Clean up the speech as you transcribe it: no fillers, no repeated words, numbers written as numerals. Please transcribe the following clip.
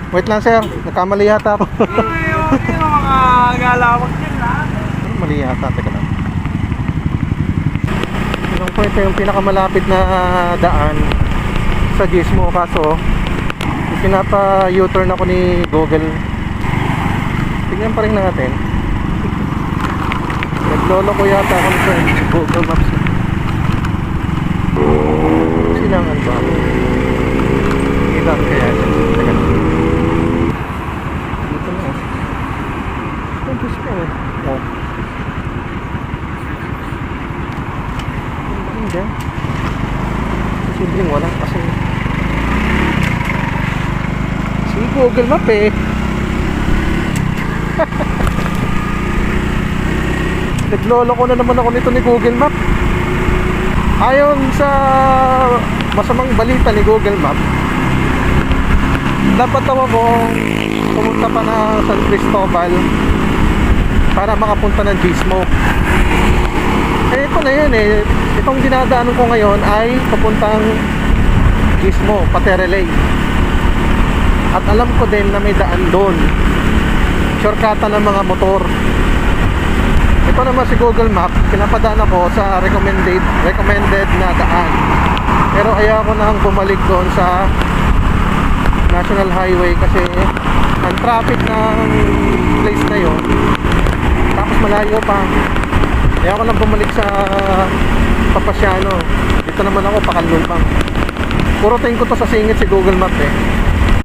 Wait lang sir, nagkamali yata ako. Yung mga galawag din lahat. Mali yata, teka lang. Yung po ito yung pinakamalapit na daan sa Gizmo, kaso pinapa U-turn ako ni Google. Tingnan pa rin natin. Naglolo ko yata ako sa Google Maps. Silangan ba? Ilan kaya siya? Teka lang. Dito na. Ito gusto eh. Oh. Hindi. Simpleng wala kasi si Google Map eh. Naglolo ko na naman ako nito ni Google Map. Ayon sa masamang balita ni Google Map, dapat ako pumunta pa na San Cristobal para makapunta ng Gizmo. Eh ito na yun eh. Itong dinadaanan ko ngayon ay papuntang Gizmo, Patereley. At alam ko din na may daan doon, shortcutan ng mga motor. Ito naman si Google Map, pinapadaan ako sa recommended na daan. Pero ayaw ko nang bumalik doon sa National Highway kasi ang traffic ng place na yun, tapos malayo pa. Ayaw ko nang bumalik sa Papasiano. Dito naman ako, Pakanlumpang. Puro tingin ko to sa singit si Google Map eh.